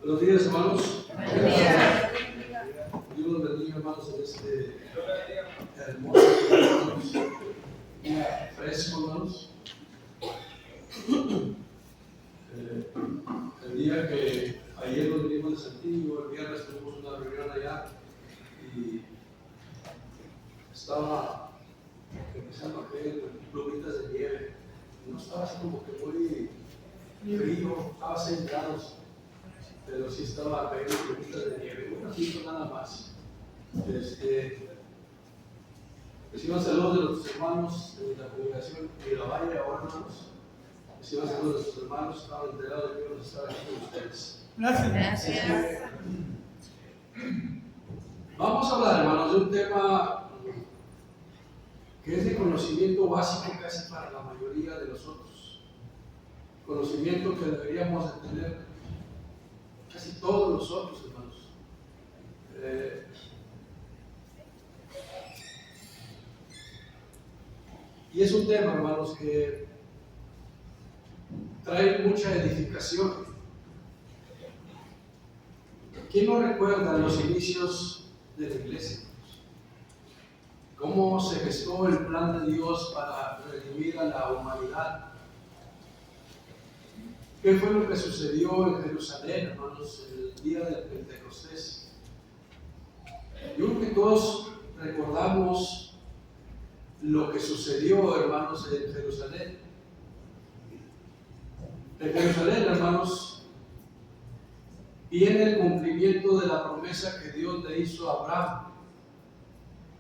Buenos días, hermanos. Buenos días. Dios los bendiga, hermanos, en este hermoso día fresco, hermanos. El día que ayer nos vinimos de Santiago, el viernes tuvimos una reunión allá y estaba empezando a caer plumitas de nieve. No estaba así como que muy frío, estaba a 6 grados. Pero sí estaba cayendo plumitas de nieve, un ratito nada más. Reciban saludos de nuestros hermanos de la congregación de la Valle, ahora hermanos. Reciban saludos de nuestros hermanos, estaban enterados de que íbamos a estar aquí con ustedes. Gracias. Vamos a hablar, hermanos, de un tema que es de conocimiento básico casi para la mayoría de nosotros. Conocimiento que deberíamos de tener casi todos nosotros, hermanos. Y es un tema, hermanos, que trae mucha edificación. ¿Quién no recuerda los inicios de la iglesia? ¿Cómo se gestó el plan de Dios para redimir a la humanidad? ¿Qué fue lo que sucedió en Jerusalén, hermanos, el día del Pentecostés? Yo creo que todos recordamos lo que sucedió, hermanos, en Jerusalén. En Jerusalén, hermanos, viene el cumplimiento de la promesa que Dios le hizo a Abraham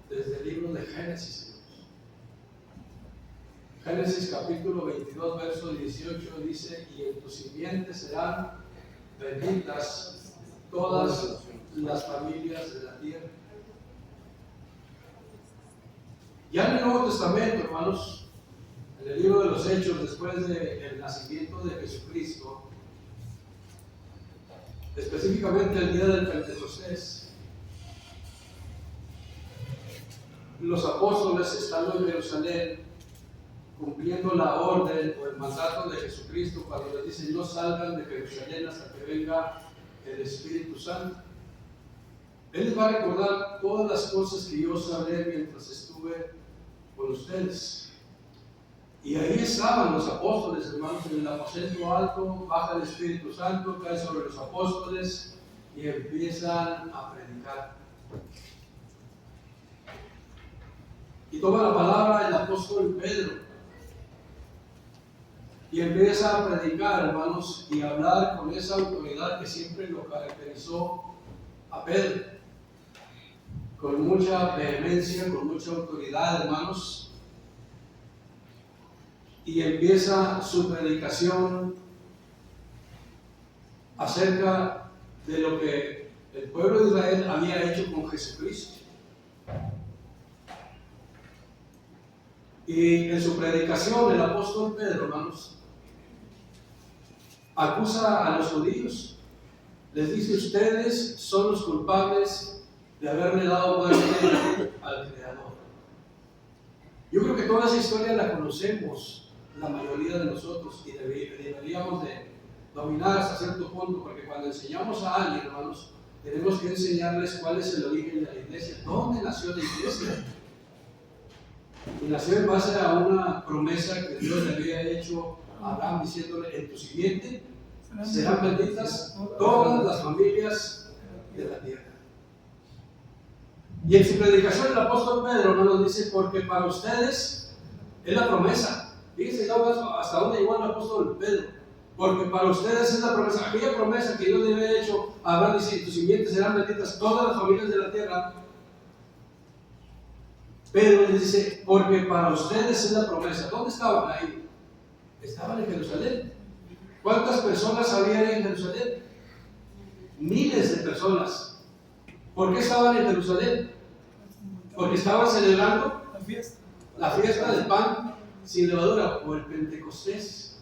desde el libro de Génesis. Génesis capítulo 22, verso 18 dice: y en tu simiente serán benditas todas las familias de la tierra. Ya en el Nuevo Testamento, hermanos, en el libro de los Hechos, después del nacimiento de Jesucristo, específicamente el día del Pentecostés, los apóstoles estando en Jerusalén, cumpliendo la orden o el mandato de Jesucristo cuando les dice: no salgan de Jerusalén hasta que venga el Espíritu Santo. Él les va a recordar todas las cosas que yo os hablé mientras estuve con ustedes. Y ahí estaban los apóstoles, hermanos, en el aposento alto, baja el Espíritu Santo, cae sobre los apóstoles y empiezan a predicar. Y toma la palabra el apóstol Pedro y empieza a predicar, hermanos, y a hablar con esa autoridad que siempre lo caracterizó a Pedro, con mucha vehemencia, con mucha autoridad, hermanos, y empieza su predicación acerca de lo que el pueblo de Israel había hecho con Jesucristo. Y en su predicación el apóstol Pedro, hermanos, acusa a los judíos. Les dice: ustedes son los culpables de haberle dado muerte al Creador. Yo creo que toda esa historia la conocemos la mayoría de nosotros y deberíamos de dominar hasta cierto punto, porque cuando enseñamos a alguien, hermanos, tenemos que enseñarles cuál es el origen de la iglesia, dónde nació la iglesia. Y nació en base a una promesa que Dios le había hecho a Abraham, diciéndole: en tu simiente serán benditas todas las familias de la tierra. Y en su predicación el apóstol Pedro nos dice: porque para ustedes es la promesa. Fíjense hasta dónde llegó el apóstol Pedro. Porque para ustedes es la promesa, aquella promesa que Dios le había hecho a Abraham, dice: en tu simiente serán benditas todas las familias de la tierra. Pedro les dice: porque para ustedes es la promesa. ¿Dónde estaban ahí? Estaban en Jerusalén. ¿Cuántas personas había en Jerusalén? Miles de personas. ¿Por qué estaban en Jerusalén? Porque estaban celebrando la fiesta del pan sin levadura, o el Pentecostés.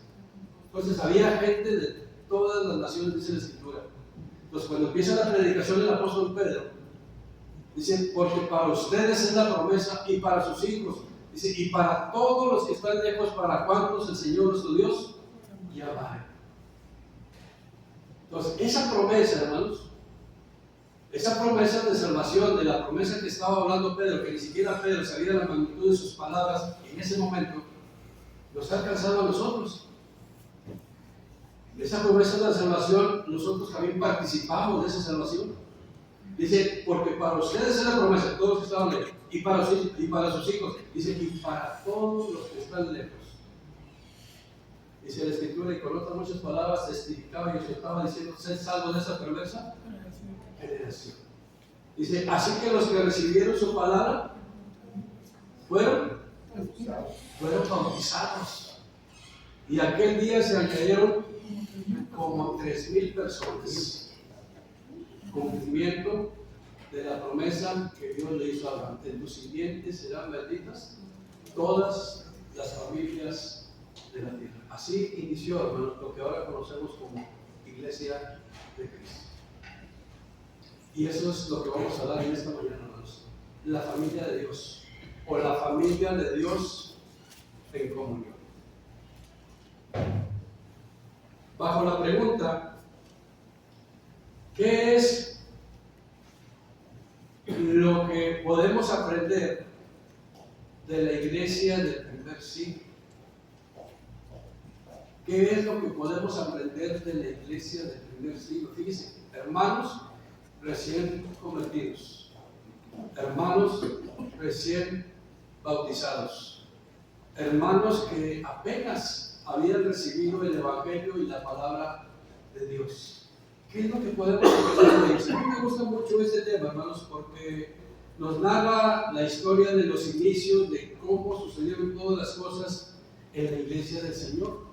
Entonces había gente de todas las naciones, dice la Escritura. Entonces cuando empieza la predicación del apóstol Pedro, dice: porque para ustedes es la promesa y para sus hijos. Dice: y para todos los que están lejos, para cuantos el Señor nuestro Dios llamare. Entonces, esa promesa, hermanos, esa promesa de salvación, de la promesa que estaba hablando Pedro, que ni siquiera Pedro sabía la magnitud de sus palabras en ese momento, nos ha alcanzado a nosotros. Esa promesa de la salvación, nosotros también participamos de esa salvación. Dice, porque para ustedes es la promesa, todos los que estaban lejos, y para sus hijos. Dice, y para todos los que están lejos. Dice la Escritura, y con otras muchas palabras testificaba y exhortaba diciendo, sed salvos de esta perversa generación. Dice, así que los que recibieron su palabra fueron bautizados. Y aquel día se añadieron como 3,000 personas. Cumplimiento de la promesa que Dios le hizo a Abraham. En tus simientes serán benditas todas las familias de la tierra. Así inició, hermanos, lo que ahora conocemos como Iglesia de Cristo. Y eso es lo que vamos a hablar en esta mañana, hermanos. La familia de Dios, o la familia de Dios en comunión. Bajo la pregunta, ¿qué es lo que podemos aprender de la iglesia del primer siglo? ¿Qué es lo que podemos aprender de la iglesia del primer siglo? Fíjense, hermanos recién convertidos, hermanos recién bautizados, hermanos que apenas habían recibido el Evangelio y la palabra de Dios. ¿Qué es lo que podemos aprender de ellos? A mí me gusta mucho este tema, hermanos, porque nos narra la historia de los inicios, de cómo sucedieron todas las cosas en la iglesia del Señor.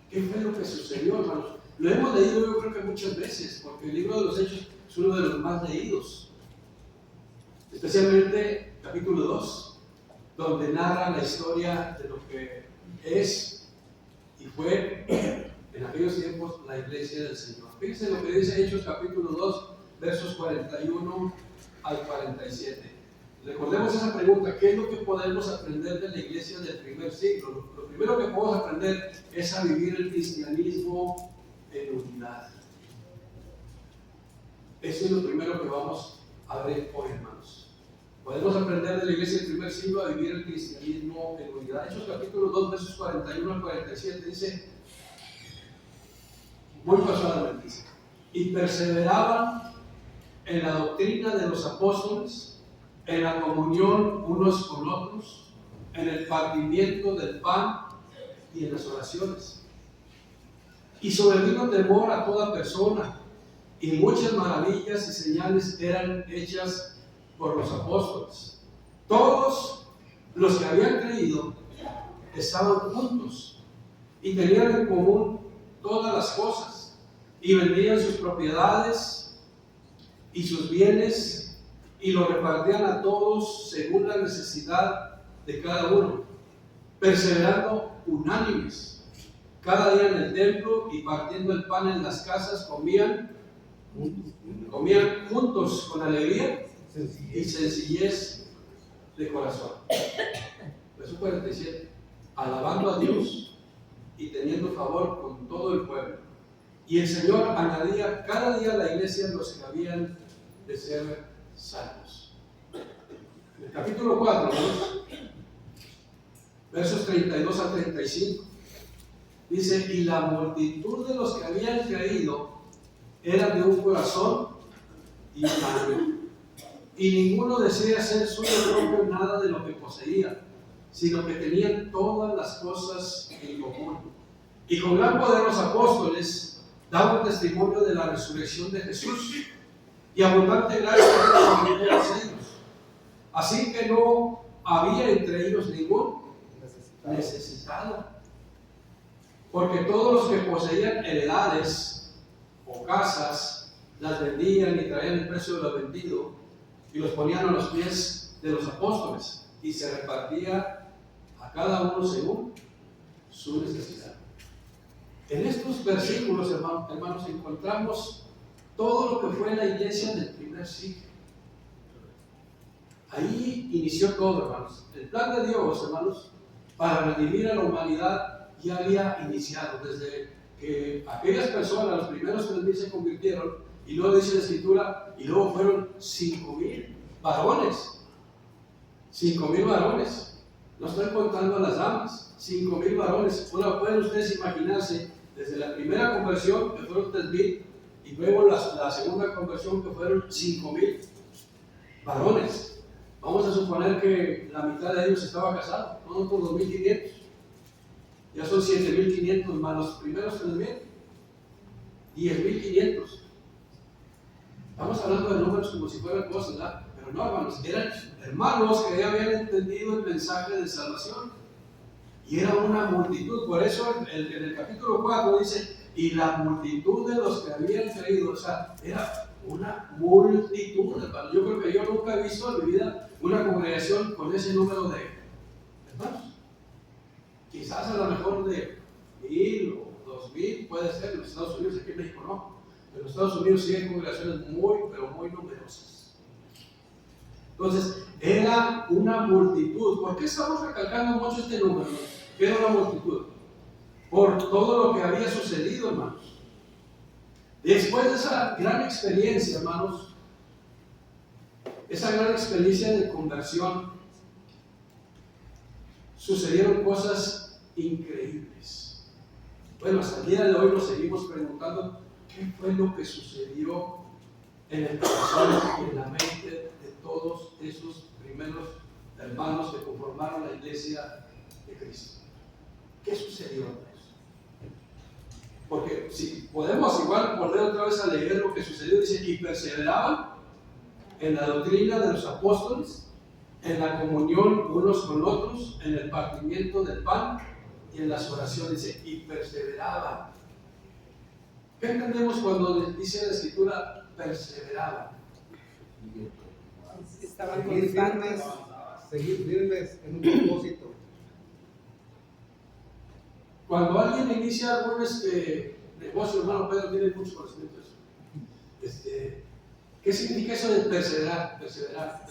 ¿Qué fue lo que sucedió, hermanos? Lo hemos leído yo creo que muchas veces, porque el libro de los Hechos es uno de los más leídos, especialmente capítulo 2, donde narra la historia de lo que es y fue en aquellos tiempos la iglesia del Señor. Fíjense lo que dice Hechos capítulo 2, versos 41 al 47. Recordemos esa pregunta, ¿qué es lo que podemos aprender de la iglesia del primer siglo? Lo primero que podemos aprender es a vivir el cristianismo en unidad. Eso es lo primero que vamos a ver hoy, hermanos. Podemos aprender de la iglesia del primer siglo a vivir el cristianismo en unidad. Hechos capítulo 2, versos 41 al 47 dice, muy casualmente dice, y perseveraban en la doctrina de los apóstoles, en la comunión unos con otros, en el partimiento del pan y en las oraciones. Y sobrevino temor a toda persona, y muchas maravillas y señales eran hechas por los apóstoles. Todos los que habían creído estaban juntos y tenían en común todas las cosas, y vendían sus propiedades y sus bienes y lo repartían a todos según la necesidad de cada uno, perseverando unánimes cada día en el templo y partiendo el pan en las casas, comían juntos con alegría y sencillez de corazón. Verso 47, alabando a Dios y teniendo favor con todo el pueblo. Y el Señor añadía cada día a la iglesia los que habían de ser salvos. En el capítulo 4, versos 32 a 35, dice, y la multitud de los que habían creído eran de un corazón y un alma, y ninguno desea hacer suyo propio nada de lo que poseía, sino que tenían todas las cosas en común. Y con gran poder los apóstoles daban testimonio de la resurrección de Jesús, y abundante gracia era sobre todos ellos. Así que no había entre ellos ningún necesitado, porque todos los que poseían heredades o casas las vendían y traían el precio de lo vendido y los ponían a los pies de los apóstoles, y se repartía a cada uno según su necesidad. En estos versículos, hermanos, encontramos todo lo que fue la iglesia del primer siglo. Ahí inició todo, hermanos. El plan de Dios, hermanos, para redimir a la humanidad ya había iniciado desde que aquellas personas, los primeros 3,000 se convirtieron, y luego dice la escritura, y luego fueron 5,000 varones. 5,000 varones. No estoy contando a las damas. 5,000 varones. Bueno, pueden ustedes imaginarse, desde la primera conversión, que fueron 3,000, y luego la segunda conversión, que fueron 5,000 varones. Vamos a suponer que la mitad de ellos estaba casado, no por 2,500. Ya son 7,500 más los primeros 3,000. 10,500. Estamos hablando de números como si fueran cosas, ¿verdad? Pero no, hermanos, eran hermanos que ya habían entendido el mensaje de salvación. Y era una multitud. Por eso en el capítulo 4 dice, y la multitud de los que habían creído, o sea, era una multitud, hermanos. Yo creo que yo nunca he visto en mi vida una congregación con ese número de hermanos. Quizás a lo mejor de 1,000 o 2,000 puede ser en los Estados Unidos, aquí en México no. En los Estados Unidos sí hay congregaciones muy, pero muy numerosas. Entonces, era una multitud. ¿Por qué estamos recalcando mucho este número? ¿Qué era una multitud? Por todo lo que había sucedido, hermanos. Después de esa gran experiencia, hermanos, esa gran experiencia de conversión, sucedieron cosas increíbles. Bueno, hasta el día de hoy nos seguimos preguntando qué fue lo que sucedió en el corazón y en la mente de todos esos primeros hermanos que conformaron la iglesia de Cristo. ¿Qué sucedió? Porque si podemos igual volver otra vez a leer lo que sucedió, dice, y perseveraban en la doctrina de los apóstoles, en la comunión unos con otros, en el partimiento del pan y en las oraciones, dice, y perseveraban. ¿Qué entendemos cuando dice la escritura perseveraban? Estaban constantes, seguir firmes en un propósito. Cuando alguien inicia algún negocio, hermano Pedro tiene mucho conocimiento de eso. ¿Qué significa eso de perseverar? Perseverar.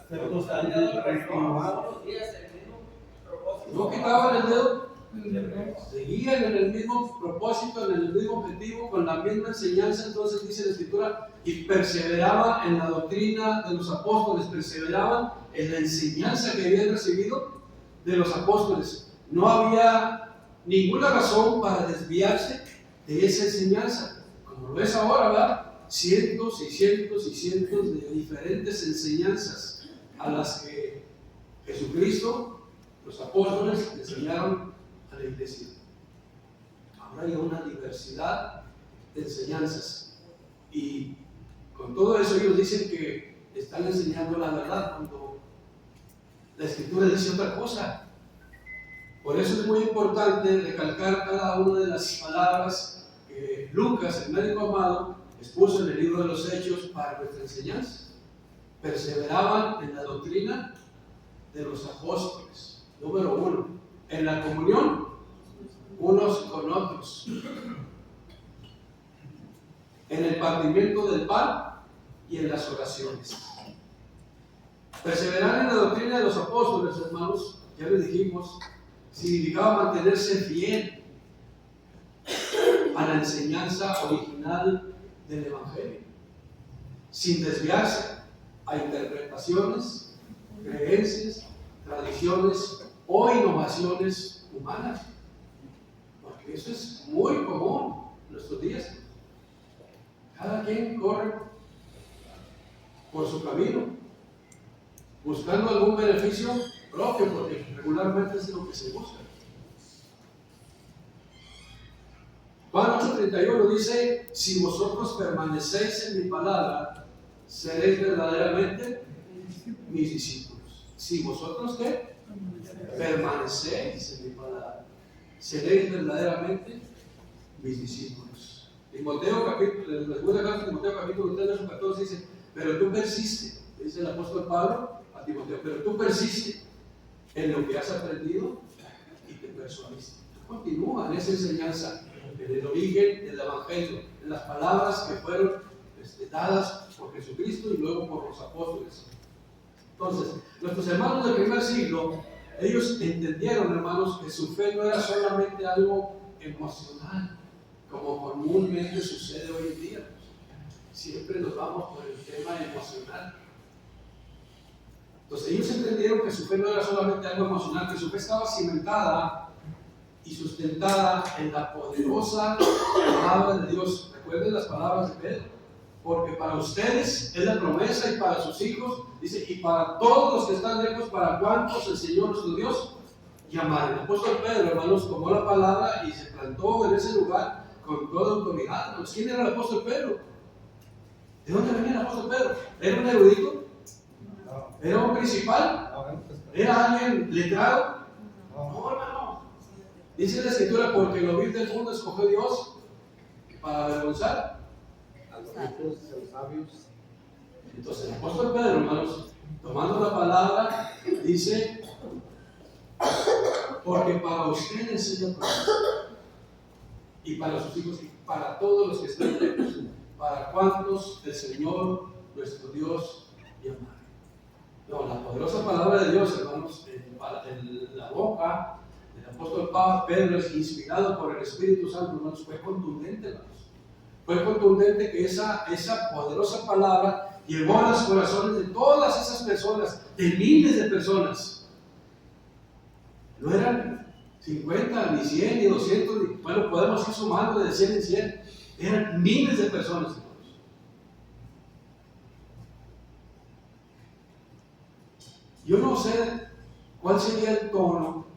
Ser constante, renovado. No quitaban el dedo, seguían en el mismo propósito, en el mismo objetivo, con la misma enseñanza. Entonces dice la escritura, y perseveraban en la doctrina de los apóstoles, perseveraban en la enseñanza que habían recibido de los apóstoles. No había ninguna razón para desviarse de esa enseñanza. Como lo ves ahora, ¿verdad? Cientos y cientos y cientos de diferentes enseñanzas a las que Jesucristo, los apóstoles, enseñaron a la iglesia. Ahora hay una diversidad de enseñanzas. Y con todo eso ellos dicen que están enseñando la verdad cuando la Escritura dice otra cosa. Por eso es muy importante recalcar cada una de las palabras que Lucas, el médico amado, expuso en el libro de los Hechos para nuestra enseñanza. Perseveraban en la doctrina de los apóstoles. Número 1, en la comunión unos con otros. En el partimiento del pan y en las oraciones. Perseverar en la doctrina de los apóstoles, hermanos, ya les dijimos, significaba mantenerse fiel a la enseñanza original del Evangelio, sin desviarse a interpretaciones, creencias, tradiciones o innovaciones humanas, porque eso es muy común en nuestros días. Cada quien corre por su camino, buscando algún beneficio propio, porque regularmente es lo que se busca. Juan 8:31 dice, si vosotros permanecéis en mi palabra, seréis verdaderamente mis discípulos. Si vosotros, ¿qué? Permanecéis en mi palabra, seréis verdaderamente mis discípulos. Timoteo capítulo 3, verso 14 dice, pero tú persiste, dice el apóstol Pablo a Timoteo, pero tú persiste en lo que has aprendido y te persuadiste. Tú continúa en esa enseñanza, en el origen del Evangelio, en las palabras que fueron dadas por Jesucristo y luego por los apóstoles. Entonces, nuestros hermanos del primer siglo, ellos entendieron, hermanos, que su fe no era solamente algo emocional, como comúnmente sucede hoy en día. Siempre nos vamos por el tema emocional. Entonces ellos entendieron que su fe no era solamente algo emocional, que su fe estaba cimentada y sustentada en la poderosa palabra de Dios. Recuerden las palabras de Pedro, porque para ustedes es la promesa y para sus hijos, dice, y para todos los que están lejos, para cuantos el Señor nuestro Dios llamará. El apóstol Pedro, hermanos, tomó la palabra y se plantó en ese lugar con toda autoridad. Hermanos, ¿quién era el apóstol Pedro? ¿De dónde venía el apóstol Pedro? ¿Era un erudito? ¿Era un principal? ¿Era alguien letrado? No, hermano. Dice la Escritura, porque lo vil del mundo escogió Dios para avergonzar A los ricos, a los sabios. Entonces el apóstol Pedro, hermanos, tomando la palabra, dice, porque para ustedes es la promesa, y para sus hijos, y para todos los que están lejos, para cuantos el Señor nuestro Dios llamará. No, la poderosa palabra de Dios, hermanos, en la boca del apóstol Pedro, es inspirado por el Espíritu Santo, hermanos, fue contundente, hermanos. Fue contundente que esa poderosa palabra llegó a los corazones de todas esas personas, de miles de personas. No eran 50, ni 100, ni 200, bueno, podemos ir sumando de 100 en 100. Eran miles de personas, hermanos. Yo no sé cuál sería el tono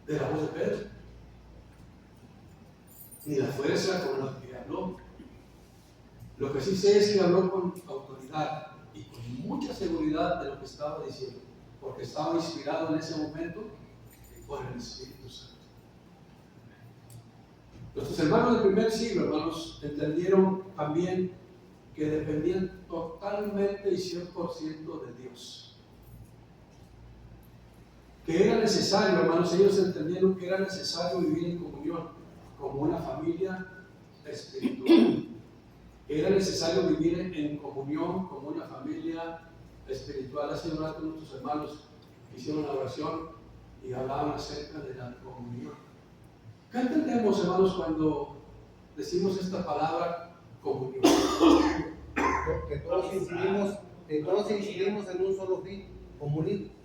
de la voz de Pedro, ni la fuerza con la que habló. Lo que sí sé es que habló con autoridad y con mucha seguridad de lo que estaba diciendo, porque estaba inspirado en ese momento por el Espíritu Santo. Nuestros hermanos del primer siglo, hermanos, entendieron también que dependían totalmente y 100% de Dios. Que era necesario, hermanos, ellos entendieron que era necesario vivir en comunión como una familia espiritual. Era necesario vivir en comunión como una familia espiritual. Hace un rato nuestros hermanos hicieron una oración y hablaban acerca de la comunión. ¿Qué entendemos, hermanos, cuando decimos esta palabra comunión? Que todos incidimos en un solo fin, comunión.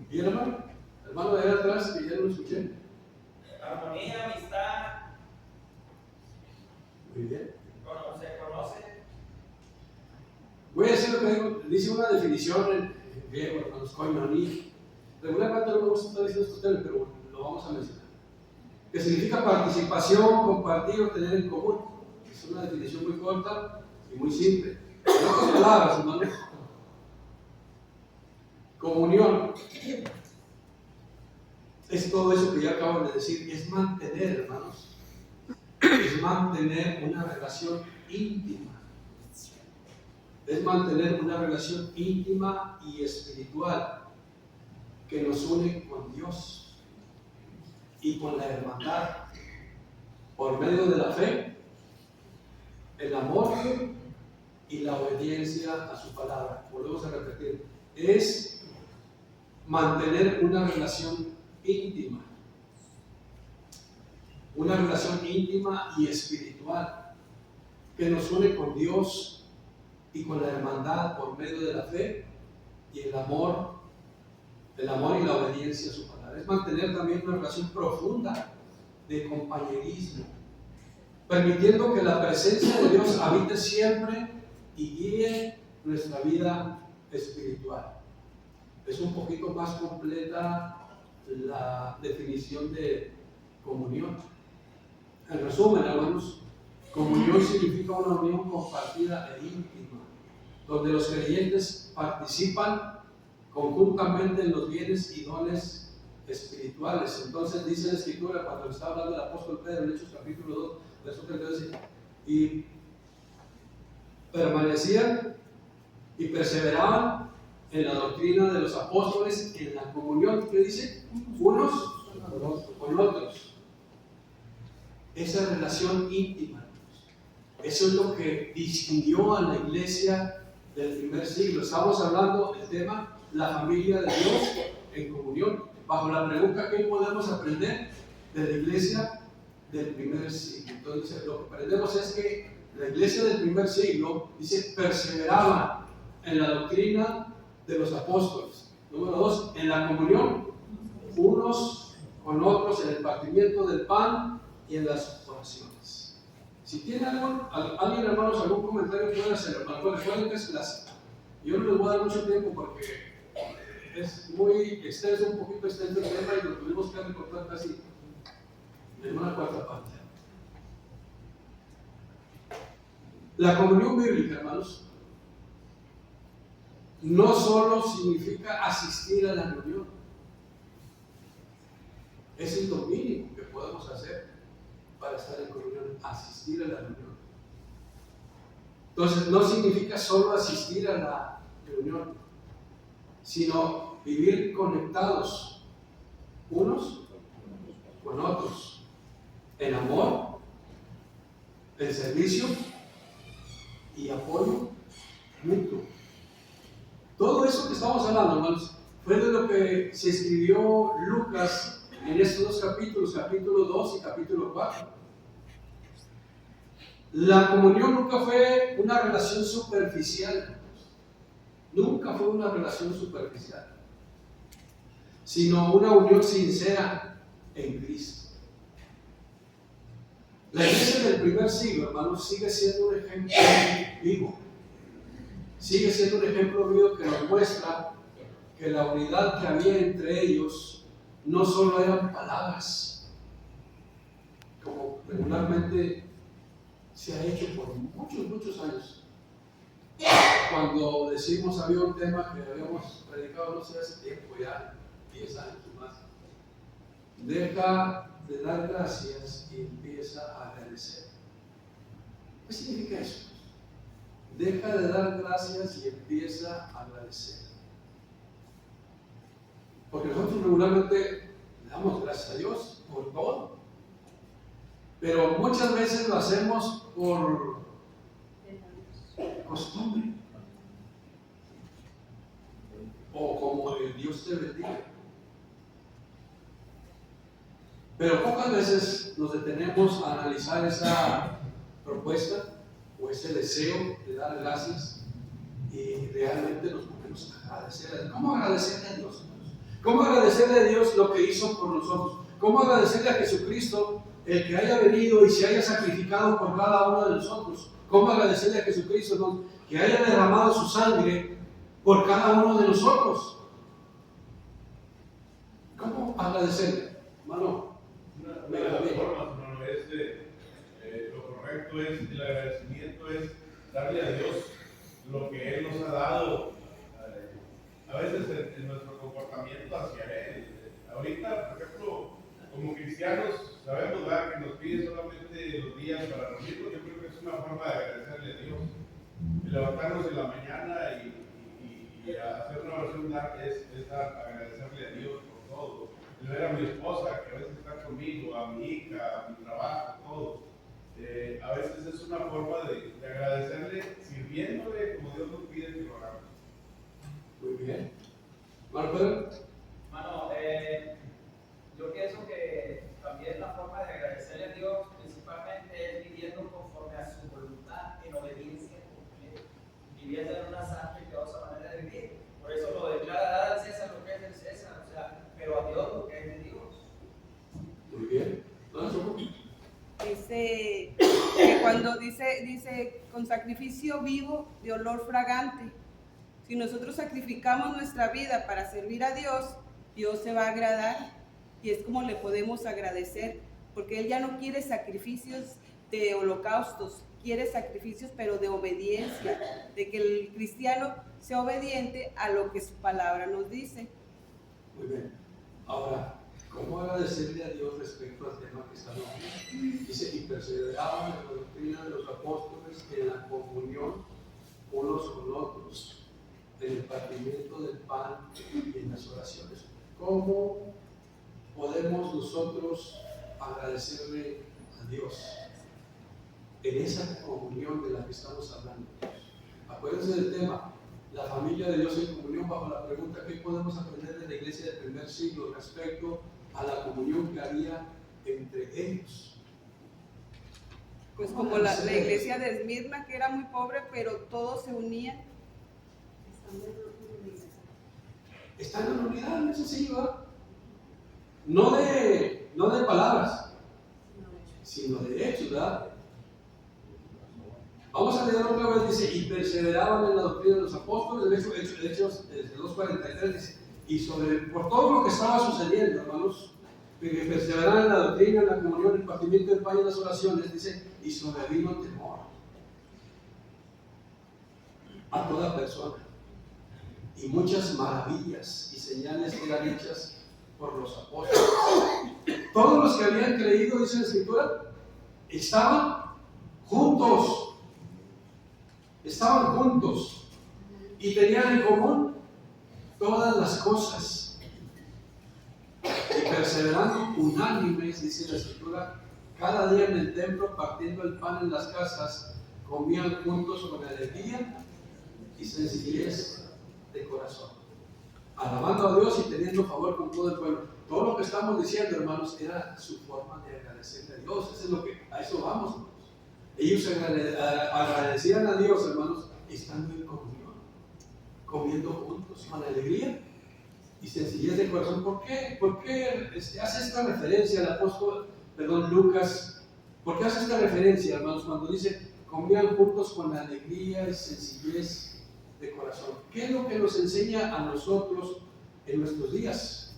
¿Y el hermano de allá atrás, que ya no lo escuché? Armonía, amistad. Muy bien. Conoce. Voy a decir lo que dice una definición en griego, hermanos, koinonia. Regularmente no me gusta estar diciendo estos términos, pero lo vamos a mencionar. Que significa participación, compartir o tener en común. Es una definición muy corta y muy simple. En otras palabras, hermanos, comunión es todo eso que ya acabo de decir, es mantener, hermanos, es mantener una relación íntima. Es mantener una relación íntima y espiritual que nos une con Dios y con la hermandad por medio de la fe, el amor y la obediencia a su palabra. Volvemos a repetir, es mantener una relación íntima y espiritual que nos une con Dios y con la hermandad por medio de la fe y el amor y la obediencia a su palabra. Es mantener también una relación profunda de compañerismo, permitiendo que la presencia de Dios habite siempre y guíe nuestra vida espiritual. Es un poquito más completa la definición de comunión. En resumen, hermanos, comunión significa una unión compartida e íntima, donde los creyentes participan conjuntamente en los bienes y dones espirituales. Entonces dice la Escritura, cuando está hablando el apóstol Pedro en Hechos capítulo 2, verso 32, y permanecían y perseveraban en la doctrina de los apóstoles, en la comunión, ¿qué dice? Unos con otros. Esa relación íntima, eso es lo que distinguió a la iglesia del primer siglo. Estamos hablando del tema, la familia de Dios en comunión. bajo la pregunta ¿qué podemos aprender de la iglesia del primer siglo? Entonces, lo que aprendemos es que la iglesia del primer siglo, dice, perseveraba en la doctrina de los apóstoles. Número 2, en la comunión unos con otros, en el partimiento del pan y en las oraciones. Si tiene alguien, hermanos, algún comentario, pueden hacerlo. Recuerden que es clásica. Yo no les voy a dar mucho tiempo porque es muy extenso, un poquito extenso el tema y lo tuvimos que recortar casi en una cuarta parte. La comunión bíblica, hermanos, no solo significa asistir a la reunión, es lo mínimo que podemos hacer para estar en comunión, asistir a la reunión. Entonces, no significa solo asistir a la reunión, sino vivir conectados unos con otros, en amor, en servicio y apoyo mutuo. Todo eso que estamos hablando, hermanos, fue de lo que se escribió Lucas en estos dos capítulos, capítulo 2 y capítulo 4. La comunión nunca fue una relación superficial, hermanos. Nunca fue una relación superficial, sino una unión sincera en Cristo. La iglesia del primer siglo, hermanos, sigue siendo un ejemplo vivo. Sigue siendo un ejemplo vivo que nos muestra que la unidad que había entre ellos no solo eran palabras, como regularmente se ha hecho por muchos años. Cuando decimos había un tema que habíamos predicado, no sé, hace tiempo, ya 10 años más. Deja de dar gracias y empieza a agradecer. ¿Qué significa eso? Deja de dar gracias y empieza a agradecer. Porque nosotros regularmente le damos gracias a Dios por todo. Pero muchas veces lo hacemos por costumbre. O como el Dios te bendiga. Pero pocas veces nos detenemos a analizar esa propuesta o ese deseo de dar gracias y realmente nos ponemos a agradecer a Dios. ¿Cómo agradecerle a Dios? ¿Cómo agradecerle a Dios lo que hizo por nosotros? ¿Cómo agradecerle a Jesucristo el que haya venido y se haya sacrificado por cada uno de nosotros? ¿Cómo agradecerle a Jesucristo que haya derramado su sangre por cada uno de nosotros? ¿Cómo agradecerle? Hermano, una de las formas, hermano, lo correcto es, el agradecimiento es darle a Dios lo que Él nos ha dado. A veces en nuestro comportamiento hacia Él. Ahorita, por ejemplo, como cristianos, sabemos, ¿verdad?, que nos pide solamente los días para reunirnos. Yo creo que es una forma de agradecerle a Dios. Y levantarnos en la mañana y hacer una oración es agradecerle a Dios por todo. El ver a mi esposa, que a veces está conmigo, a mi hija, a mi trabajo, todo. A veces es una forma de agradecerle sirviéndole como Dios nos pide que lo hagamos. Muy bien. Marco. Mano, yo pienso que también la forma de agradecerle a Dios principalmente es viviendo conforme a su voluntad, en obediencia completa, viviendo en una santa y piadosa manera de vivir. Por eso lo declara dar al César lo que es del César, o sea, pero a Dios lo que es de Dios. Muy bien. Dice que cuando dice con sacrificio vivo de olor fragante. Si nosotros sacrificamos nuestra vida para servir a Dios, Dios se va a agradar y es como le podemos agradecer, porque Él ya no quiere sacrificios de holocaustos, quiere sacrificios pero de obediencia, de que el cristiano sea obediente a lo que su palabra nos dice. Muy bien. Ahora, ¿cómo agradecerle a Dios respecto al tema que estamos viendo? Dice, y perseveraban en la doctrina de los apóstoles, en la comunión unos con otros, en el partimiento del pan y en las oraciones. ¿Cómo podemos nosotros agradecerle a Dios en esa comunión de la que estamos hablando? Acuérdense del tema, la familia de Dios en comunión bajo la pregunta: ¿qué podemos aprender de la iglesia del primer siglo respecto a la comunión que había entre ellos? Pues como la iglesia de Esmirna, que era muy pobre, pero todos se unían. Están en unidad, eso sí, ¿verdad? No de palabras, sino de hechos, ¿verdad? Vamos a leer otra vez, dice: y perseveraban en la doctrina de los apóstoles. De hecho, Hechos 2:43 dice: y por todo lo que estaba sucediendo, hermanos, que perseveraban en la doctrina, en la comunión, en el partimiento del pan y en las oraciones, dice: y sobrevino temor a toda persona, y muchas maravillas y señales eran hechas por los apóstoles. Todos los que habían creído, dice la Escritura, estaban juntos y tenían en común todas las cosas, y perseverando unánimes, dice la Escritura, cada día en el templo, partiendo el pan en las casas, comían juntos con alegría y sencillez de corazón, alabando a Dios y teniendo favor con todo el pueblo. Todo lo que estamos diciendo, hermanos, era su forma de agradecerle a Dios. Eso es lo que, a eso vamos, hermanos. Ellos agradecían a Dios, hermanos, estando en comunión, comiendo juntos con alegría y sencillez de corazón. ¿Por qué? ¿Por qué hace esta referencia el apóstol, Lucas? ¿Por qué hace esta referencia, hermanos, cuando dice comían juntos con alegría y sencillez de corazón? ¿Qué es lo que nos enseña a nosotros en nuestros días?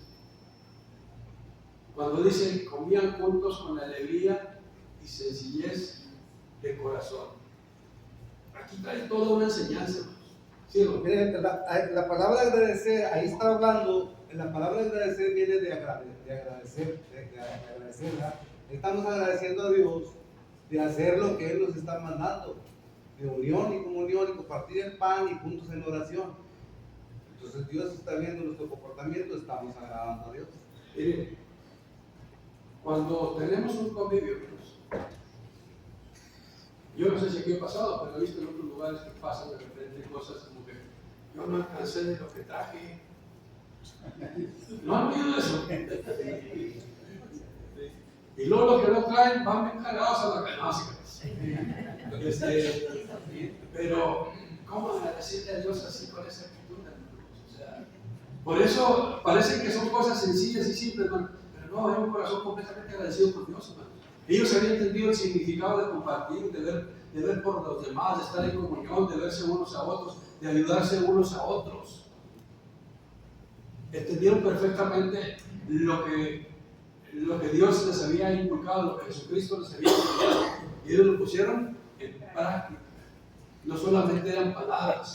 Cuando dice comían juntos con alegría y sencillez de corazón. Aquí trae toda una enseñanza. ¿Sí, no? Miren, la palabra agradecer, ahí está hablando, la palabra agradecer viene de agradecer, ¿verdad? Estamos agradeciendo a Dios de hacer lo que Él nos está mandando, de unión y comunión y compartir el pan y juntos en oración. Entonces Dios está viendo nuestro comportamiento, estamos agradando a Dios. Miren, cuando tenemos un convivio, yo no sé si aquí ha pasado, pero he visto en otros lugares que pasan de repente cosas como que yo no alcancé de lo que traje. ¿No han oído eso? Y luego los que no traen van bien cargados a la canasta. Pero, ¿cómo agradecerle a Dios así con esa actitud? O sea, por eso parece que son cosas sencillas y simples, hermano, pero no, hay un corazón completamente agradecido por Dios, hermano. Ellos habían entendido el significado de compartir, de ver por los demás, de estar en comunión, de verse unos a otros, de ayudarse unos a otros. Entendieron perfectamente lo que Dios les había inculcado, lo que Jesucristo les había enseñado, y ellos lo pusieron en práctica. No solamente eran palabras.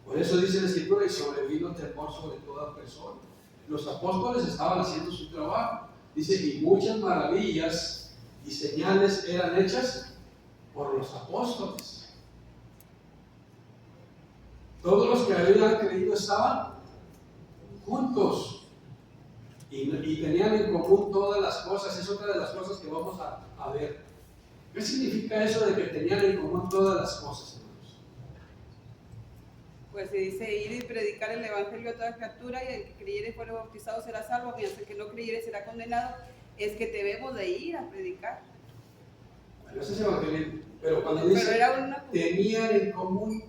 Por eso dice la Escritura: y sobrevino temor sobre toda persona. Los apóstoles estaban haciendo su trabajo. Dice: y muchas maravillas y señales eran hechas por los apóstoles. Todos los que habían creído estaban juntos y tenían en común todas las cosas. Es otra de las cosas que vamos a ver. ¿Qué significa eso de que tenían en común todas las cosas, hermanos? Pues se dice: ir y predicar el evangelio a toda criatura, y el que creyere y fuere bautizado será salvo, mientras el que no creyere será condenado. Es que debemos de ir a predicar. Bueno, ese es evangelio. Pero cuando dice tenían en común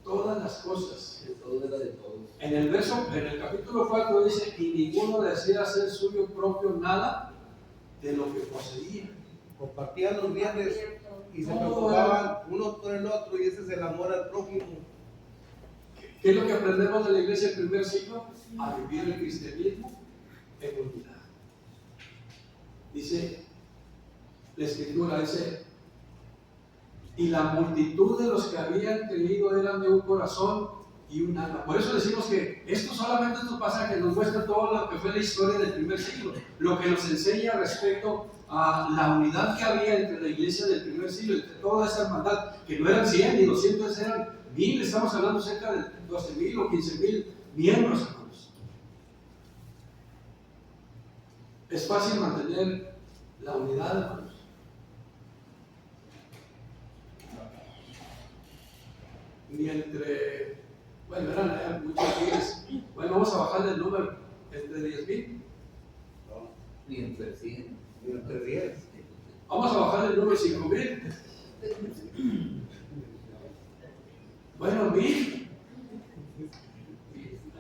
todas las cosas, todo era de todos. en el capítulo 4 dice: y ninguno decía hacer suyo propio nada de lo que poseía. Compartían los bienes y se preocupaban uno por el otro, y ese es el amor al prójimo. ¿Qué es lo que aprendemos de la iglesia del primer siglo? A vivir el cristianismo en unidad. Dice la Escritura, dice: y la multitud de los que habían creído eran de un corazón y un alma. Por eso decimos que solamente estos pasajes nos muestran todo lo que fue la historia del primer siglo, lo que nos enseña respecto a la unidad que había entre la iglesia del primer siglo, entre toda esa hermandad, que no eran 100 ni 200, eran 1000, estamos hablando cerca de 12,000 o 15,000 miembros, hermanos. Es fácil mantener la unidad, hermanos. ni entre, bueno, eran muchos miles. Bueno, vamos a bajarle el número, entre 10,000. No, Ni entre 100. ni entre 10. Vamos a bajarle el número 5,000. Bueno, 1,000.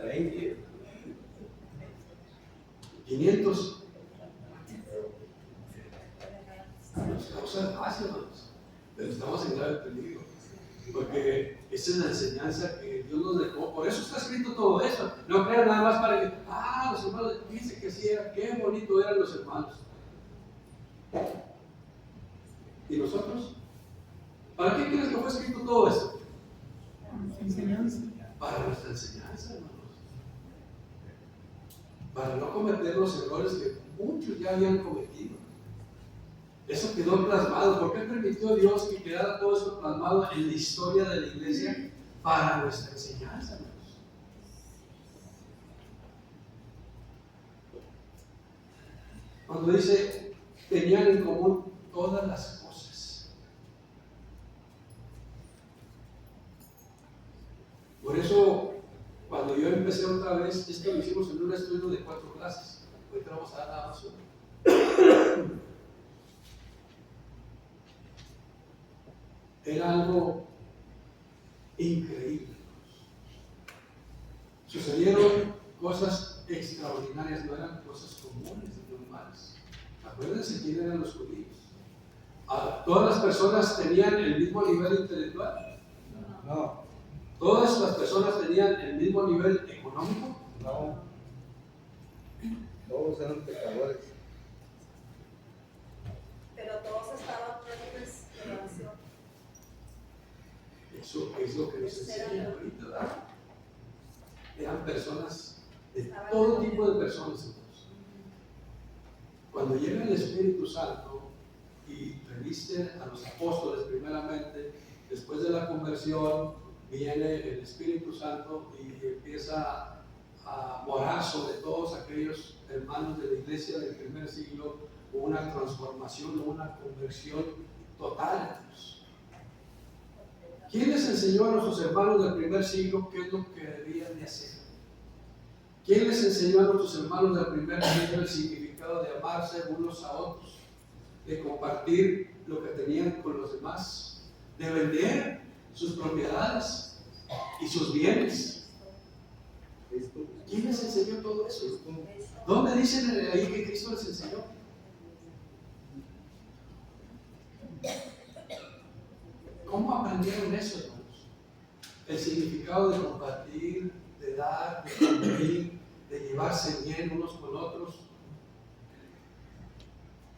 20. 500. Nos causa paz, hermanos, pero estamos en grave peligro, porque esa es la enseñanza que Dios nos dejó. Por eso está escrito todo eso. No crean nada más para que, los hermanos, dice que sí era, qué bonito eran los hermanos. ¿Y nosotros? ¿Para qué crees que fue escrito todo eso? Para nuestra enseñanza, hermanos. Para no cometer los errores que muchos ya habían cometido. Eso quedó plasmado. ¿Por qué permitió Dios que quedara todo eso plasmado en la historia de la iglesia? Para nuestra enseñanza, hermanos. Cuando dice, tenían en común todas las cosas. Por eso, cuando yo empecé otra vez, esto lo hicimos en un estudio de 4 clases. Hoy te vamos a dar nada más una. Era algo increíble. Sucedieron cosas extraordinarias, no eran cosas comunes, normales. Acuérdense quién eran los judíos. ¿Todas las personas tenían el mismo nivel intelectual? No. ¿Todas las personas tenían el mismo nivel económico? No. Todos eran pecadores. Pero todos estaban fuertes de oración. Eso es lo que nos enseña ahorita, ¿verdad? Eran personas, de todo tipo de personas, hermanos. Cuando llega el Espíritu Santo y reviste a los apóstoles primeramente, después de la conversión, viene el Espíritu Santo y empieza a morar sobre todos aquellos hermanos de la iglesia del primer siglo, una transformación, una conversión total, hermanos. ¿Quién les enseñó a nuestros hermanos del primer siglo qué es lo que debían de hacer? ¿Quién les enseñó a nuestros hermanos del primer siglo el significado de amarse unos a otros, de compartir lo que tenían con los demás, de vender sus propiedades y sus bienes? ¿Quién les enseñó todo eso? ¿Dónde dicen ahí que Cristo les enseñó? ¿Cómo aprendieron eso, hermanos? El significado de compartir, de dar, de convivir, de llevarse bien unos con otros.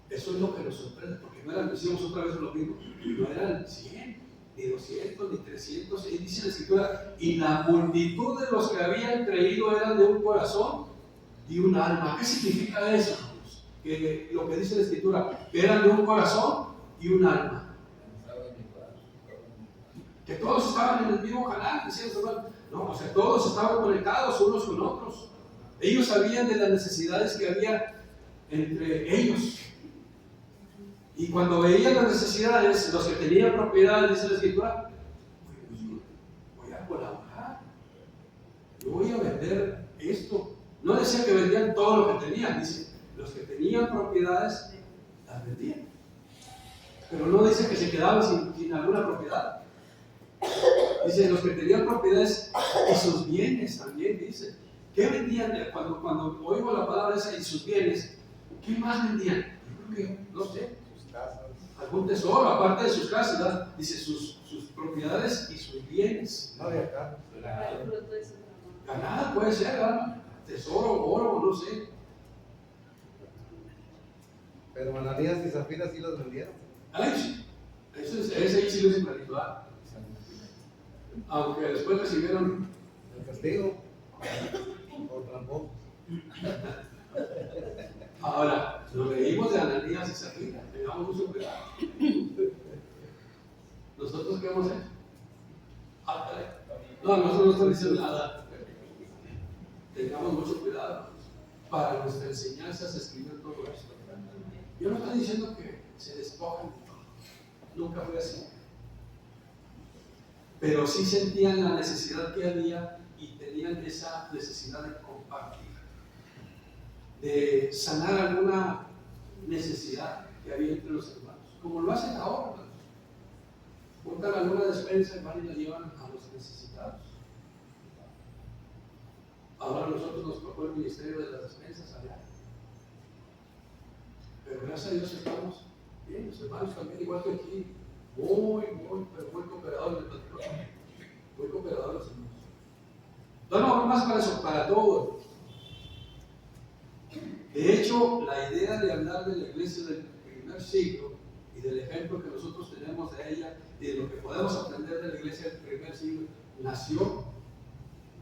Eso es lo que nos sorprende, porque no eran, decimos otra vez lo mismo, no eran 100, ni 200, ni 300, y dice la Escritura, y la multitud de los que habían creído eran de un corazón y un alma. ¿Qué significa eso, hermanos? Que lo que dice la Escritura, que eran de un corazón y un alma. Que todos estaban en el mismo canal, decían, no, o sea, todos estaban conectados unos con otros. Ellos sabían de las necesidades que había entre ellos. Y cuando veían las necesidades, los que tenían propiedades, dice la Escritura, voy a colaborar, yo voy a vender esto. No decía que vendían todo lo que tenían, dice, los que tenían propiedades, las vendían. Pero no dice que se quedaban sin alguna propiedad. Dice, los que tenían propiedades y sus bienes también, dice. ¿Qué vendían? Cuando oigo la palabra esa y sus bienes, ¿qué más vendían? Yo creo que, no sé, Sus casas. algún tesoro, aparte de sus casas, ¿verdad? Dice, sus propiedades y sus bienes. No había carne. Ganada puede ser, ¿verdad? Tesoro, oro, no sé. Pero Ananías y Zafira sí los vendieron. Ay, ese ahí sí lo hice clarito, ¿verdad? Aunque después recibieron El castigo. Por tramposos. Ahora, lo leímos de Ananías y Zafira, tengamos mucho cuidado. ¿Nosotros qué hemos hecho? No, nosotros no estamos diciendo nada. Tengamos mucho cuidado. Para nuestra enseñanza se escribió todo esto. Yo no estoy diciendo que se despojen de todo. Nunca fue así. pero sí sentían la necesidad que había y tenían esa necesidad de compartir, de sanar alguna necesidad que había entre los hermanos, como lo hacen ahora, hermanos. Juntan alguna despensa, hermano, y la llevan a los necesitados. Ahora a nosotros nos tocó el ministerio de las despensas allá. Pero gracias a Dios estamos bien, los hermanos también, igual que aquí, muy cooperadores, muy cooperadores, hermanos. No más para eso, para todo. De hecho, la idea de hablar de la iglesia del primer siglo y del ejemplo que nosotros tenemos de ella y de lo que podemos aprender de la iglesia del primer siglo nació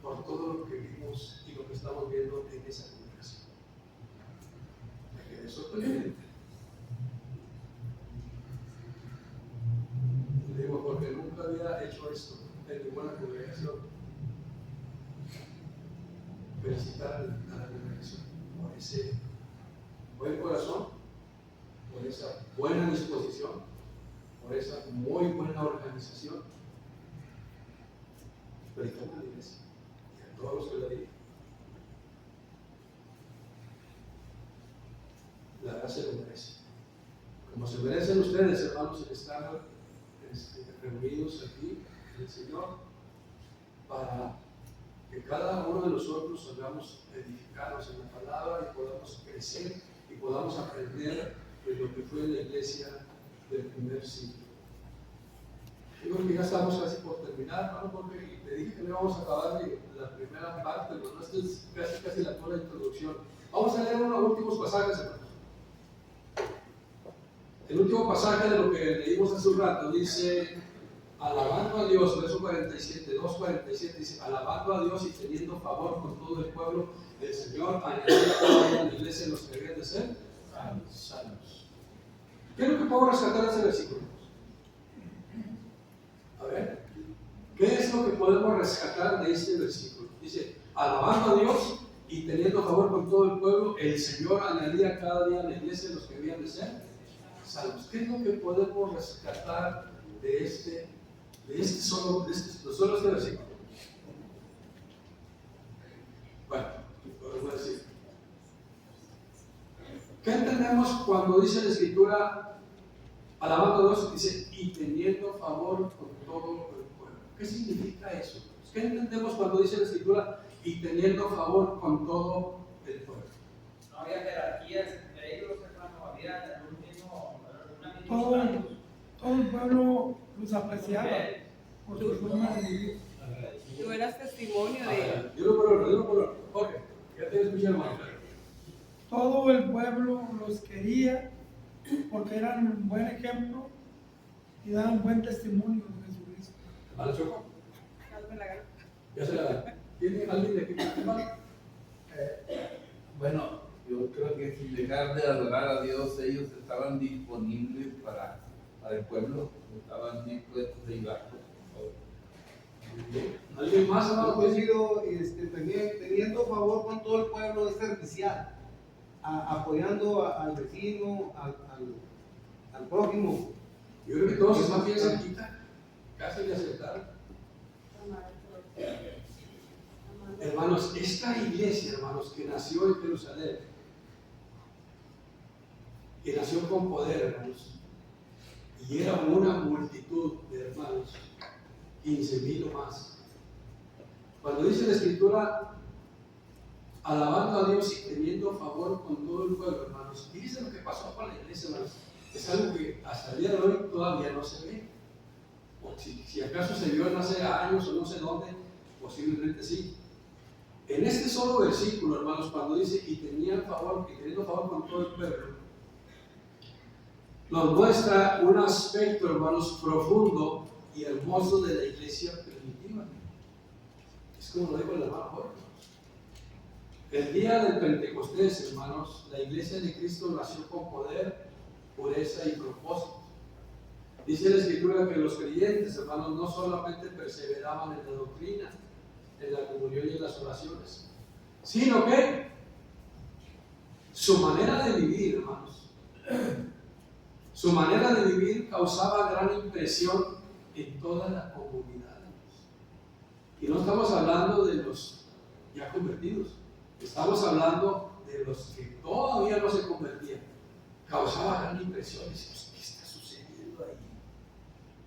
por todo lo que vimos y lo que estamos viendo en esa congregación. Me quedé sorprendido. Le digo, porque nunca había hecho esto en ninguna congregación. Felicitar a la congregación por ese buen corazón, por esa buena disposición, por esa muy buena organización. Felicitamos a la iglesia y a todos los que la viven. La verdad se lo merece. Como se merecen ustedes, hermanos, en estar reunidos aquí en el Señor, para que cada uno de nosotros salgamos edificados en la palabra y podamos crecer y podamos aprender de lo que fue la iglesia del primer siglo. Yo creo que ya estamos casi por terminar, ¿no? Porque te dije que no íbamos a acabar la primera parte, pero no, esta es casi la toda introducción. Vamos a leer unos últimos pasajes, hermanos. El último pasaje de lo que leímos hace un rato dice: alabando a Dios, verso 47, 2:47, dice: alabando a Dios y teniendo favor con todo el pueblo, el Señor añadía a la iglesia los que habían de ser salvos. ¿Qué es lo que puedo rescatar de ese versículo? A ver, ¿qué es lo que podemos rescatar de este versículo? Dice: alabando a Dios y teniendo favor con todo el pueblo, el Señor añadía cada día a la iglesia los que habían de ser salvos. ¿Qué es lo que podemos rescatar de solo este versículo? Bueno, voy a decir. ¿Qué entendemos cuando dice la Escritura, alabando a Dios, dice, y teniendo favor con todo el pueblo? ¿Qué significa eso? ¿Qué entendemos cuando dice la Escritura, y teniendo favor con todo el pueblo? No había jerarquías entre ellos, hermano, había todo el pueblo los apreciaba por su forma de vivir. Tú eras testimonio de... Dilo por uno. Jorge, ya te escuché, hermano. Todo el pueblo los quería porque eran un buen ejemplo y daban buen testimonio de Jesucristo. ¿Vale, Choco? Algo en la gana. Ya se la... ¿Tiene alguien de aquí que mal? Bueno, yo creo que sin dejar de adorar a Dios, ellos estaban disponibles para el pueblo, estaban dispuestos a ayudar. ¿Alguien más? Yo coincido, teniendo favor con todo el pueblo, es servicial, apoyando al vecino, al prójimo. Yo creo que todos están bien cerquita, casi de aceptar. Hermanos, esta iglesia, hermanos, que nació en Jerusalén, que nació con poder, hermanos, y era una multitud de hermanos, 15,000 o más. Cuando dice la Escritura, alabando a Dios y teniendo favor con todo el pueblo, hermanos, fíjense lo que pasó con la iglesia, hermanos. Es algo que hasta el día de hoy todavía no se ve. O si acaso se vio en hace años o no sé dónde, posiblemente sí. En este solo versículo, hermanos, cuando dice y teniendo favor con todo el pueblo, nos muestra un aspecto, hermanos, profundo y hermoso de la iglesia primitiva. Es como lo dijo el hermano Jorge. El día del Pentecostés, hermanos, la iglesia de Cristo nació con poder, pureza y propósito. Dice la Escritura que los creyentes, hermanos, no solamente perseveraban en la doctrina, en la comunión y en las oraciones, sino que su manera de vivir, hermanos, su manera de vivir causaba gran impresión en toda la comunidad. Y no estamos hablando de los ya convertidos, estamos hablando de los que todavía no se convertían. Causaba gran impresión. Decimos, ¿qué está sucediendo ahí?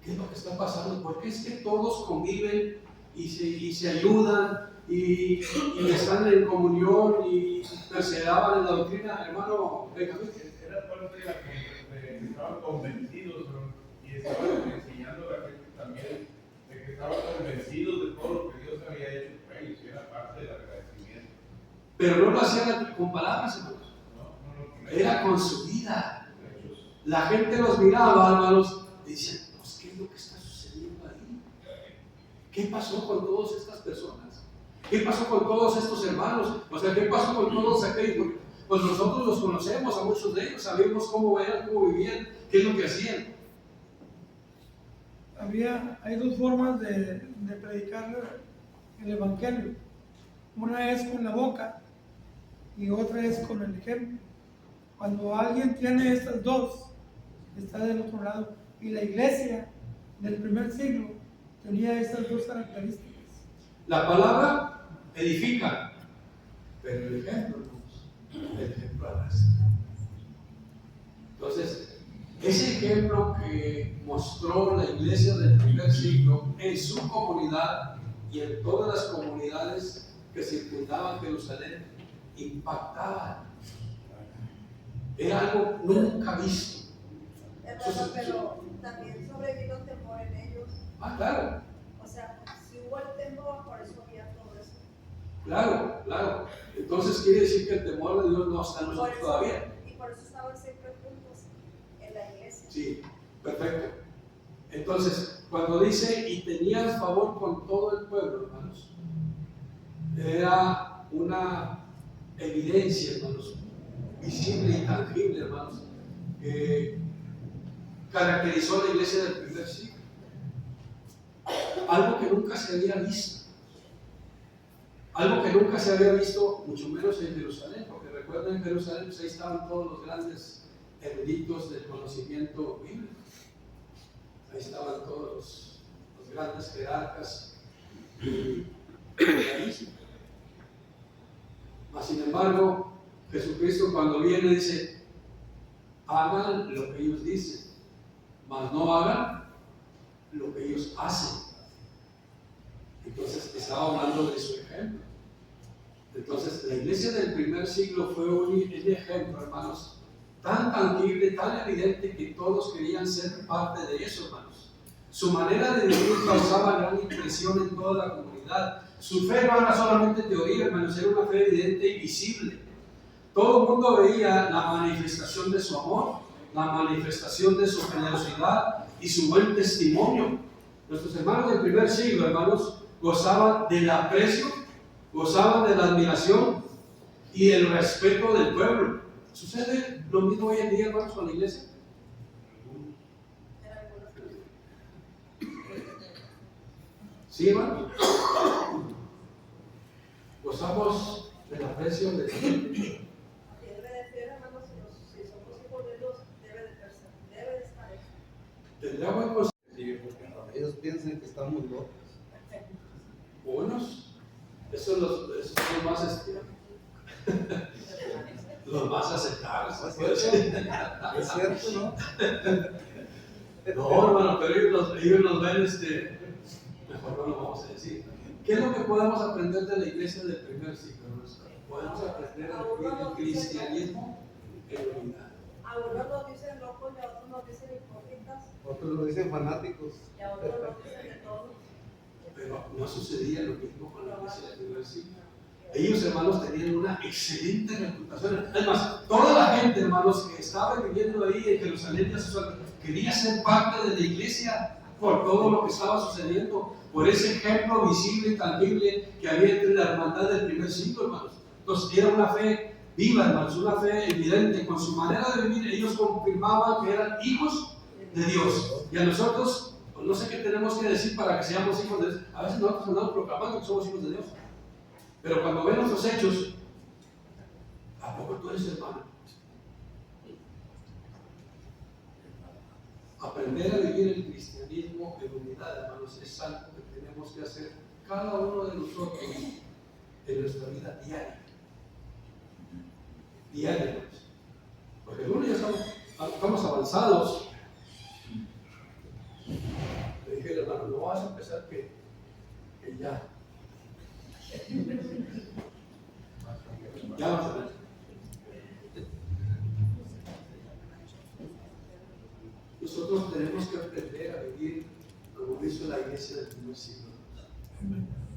¿Qué es lo que está pasando? Porque es que todos conviven y se ayudan y están en comunión y perseveraban en la doctrina, hermano Benjamín. Era parte de la que estaban convencidos, y estaban enseñando a la gente también de que estaban convencidos de todo lo que Dios había hecho por ellos, y era parte del agradecimiento. Pero no lo hacían con palabras, hermanos. Era con su vida. La gente los miraba, hermanos, y decían, pues, ¿qué es lo que está sucediendo ahí? ¿Qué pasó con todas estas personas? ¿Qué pasó con todos estos hermanos? O sea, ¿qué pasó con todos aquellos? Pues nosotros los conocemos a muchos de ellos, sabemos cómo eran, cómo vivían, qué es lo que hacían. Hay dos formas de predicar el Evangelio. Una es con la boca y otra es con el ejemplo. Cuando alguien tiene estas dos, está del otro lado. Y la iglesia del primer siglo tenía estas dos características. La palabra edifica, pero el ejemplo, el ejemplo arrastra. Entonces, ese ejemplo que mostró la iglesia del primer siglo en su comunidad y en todas las comunidades que circundaban Jerusalén, impactaba. Era algo nunca visto. Hermano, pero también sobrevino temor en ellos. Ah, claro. O sea, si hubo el temor, por eso había todo eso. Claro, claro. Entonces quiere decir que el temor de Dios no está en nosotros todavía. Y por eso estaban siempre juntos en la iglesia. Sí, perfecto. Entonces, cuando dice y tenían favor con todo el pueblo, hermanos, era una evidencia, hermanos, visible y tangible, hermanos, que caracterizó a la iglesia del primer siglo. Algo que nunca se había visto. Algo que nunca se había visto, mucho menos en Jerusalén, porque recuerden, en Jerusalén pues ahí estaban todos los grandes eruditos del conocimiento bíblico. Ahí estaban todos los grandes jerarcas del país. Mas, sin embargo, Jesucristo cuando viene dice, hagan lo que ellos dicen, mas no hagan lo que ellos hacen. Entonces estaba hablando de su ejemplo. Entonces la iglesia del primer siglo fue un ejemplo, hermanos, tan tangible, tan evidente que todos querían ser parte de eso, hermanos. Su manera de vivir causaba gran impresión en toda la comunidad. Su fe no era solamente teoría, hermanos, era una fe evidente y visible. Todo el mundo veía la manifestación de su amor, la manifestación de su generosidad y su buen testimonio. Nuestros hermanos del primer siglo, hermanos, gozaban del aprecio, gozaban de la admiración y el respeto del pueblo. ¿Sucede lo mismo hoy en día, hermanos, con la iglesia? ¿Sí, hermano? Gozamos del aprecio de Debe de ser, hermanos, si somos hijos de Dios, debe de estar eso. ¿Tendrá buen consejo? Ellos piensan que estamos locos. Unos, esos son los más los más aceptables. Es cierto, ¿no? No, hermano, pero ellos nos ven, mejor no lo vamos a decir. ¿Qué es lo que podemos aprender de la iglesia del primer siglo? Podemos aprender el cristianismo en unidad. A unos nos dicen locos y a otros nos dicen hipócritas. Otros lo dicen fanáticos. Y a otros nos dicen de todo. Pero no sucedía lo mismo con la iglesia del primer siglo. Ellos, hermanos, tenían una excelente reputación. Además, toda la gente, hermanos, que estaba viviendo ahí en Jerusalén, quería ser parte de la iglesia por todo lo que estaba sucediendo, por ese ejemplo visible y tangible que había entre la hermandad del primer siglo, hermanos. Entonces, era una fe viva, hermanos, una fe evidente. Con su manera de vivir, ellos confirmaban que eran hijos de Dios. Y a nosotros, pues no sé qué tenemos que decir para que seamos hijos de Dios. A veces nosotros andamos proclamando que somos hijos de Dios. Pero cuando ven nuestros hechos, ¿a poco tú eres hermano? Aprender a vivir el cristianismo en unidad, hermanos, es algo que tenemos que hacer cada uno de nosotros en nuestra vida diaria. Diaria, pues. Porque algunos ya estamos avanzados. Le dije al hermano, no vas a empezar que ya. Ya vas a ver. Nosotros tenemos que aprender a vivir como hizo la iglesia del primer siglo.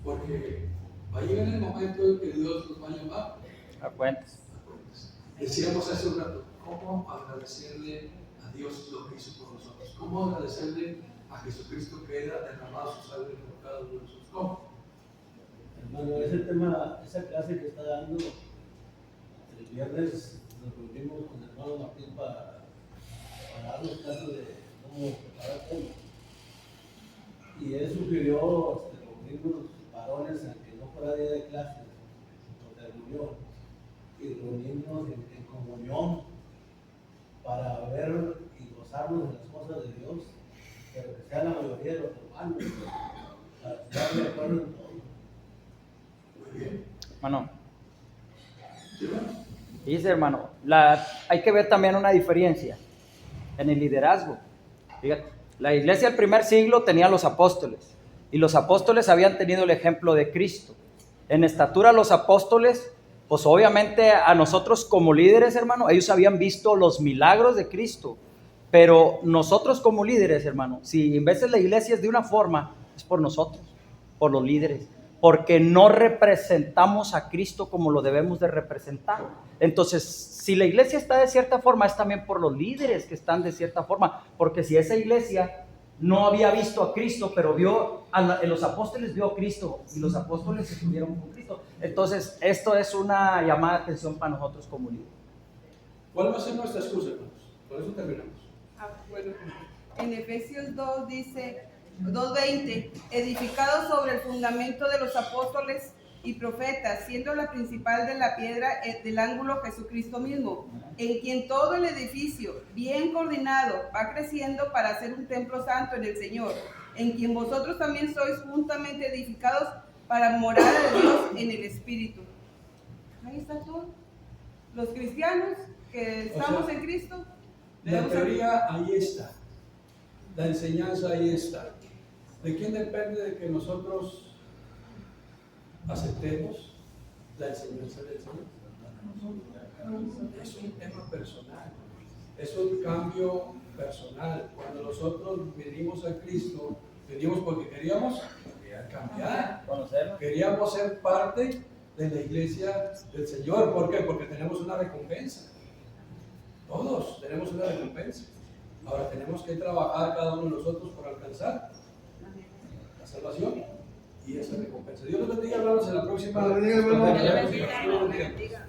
Porque va a llegar el momento en que Dios nos va a llamar A cuentas. a cuentas. Decíamos hace un rato, ¿cómo agradecerle a Dios lo que hizo por nosotros? ¿Cómo agradecerle a Jesucristo que era derramado su sangre por cada uno de nosotros? ¿Cómo? Hermano, ese tema, esa clase que está dando, el viernes nos reunimos con el hermano Martín para dar los casos de cómo preparar temas. Y él sugirió reunirnos varones, aunque no fuera día de clases, o de reunión, y reunirnos en comunión para ver y gozarnos de las cosas de Dios, pero que sea la mayoría de los hermanos, para estar de acuerdo en todo. Hermano, dice hermano, hay que ver también una diferencia en el liderazgo. Fíjate, la iglesia del primer siglo tenía los apóstoles, y los apóstoles habían tenido el ejemplo de Cristo. En estatura los apóstoles, pues obviamente a nosotros como líderes, hermano, ellos habían visto los milagros de Cristo, pero nosotros como líderes, hermano, si en veces la iglesia es de una forma, es por nosotros, por los líderes, porque no representamos a Cristo como lo debemos de representar. Entonces, si la iglesia está de cierta forma, es también por los líderes que están de cierta forma, porque si esa iglesia no había visto a Cristo, pero en los apóstoles vio a Cristo, y los apóstoles estuvieron con Cristo. Entonces, esto es una llamada de atención para nosotros como líderes. ¿Cuál va a ser nuestra excusa, hermanos? Con eso terminamos. Bueno, en Efesios 2 dice, 2:20, edificados sobre el fundamento de los apóstoles y profetas, siendo la principal de la piedra del ángulo Jesucristo mismo, en quien todo el edificio, bien coordinado, va creciendo para ser un templo santo en el Señor, en quien vosotros también sois juntamente edificados para morada de Dios en el Espíritu. Ahí está todo. Los cristianos que estamos en Cristo, La teoría ahí está, la enseñanza ahí está. ¿De quién depende de que nosotros aceptemos la enseñanza del Señor? Es un tema personal, es un cambio personal. Cuando nosotros venimos a Cristo, venimos porque queríamos cambiar, queríamos ser parte de la iglesia del Señor. ¿Por qué? Porque tenemos una recompensa. Todos tenemos una recompensa. Ahora tenemos que trabajar cada uno de nosotros por alcanzar la salvación y esa recompensa. Dios los bendiga, hermanos, en la próxima. Dios los bendiga, hermano. Dios los bendiga.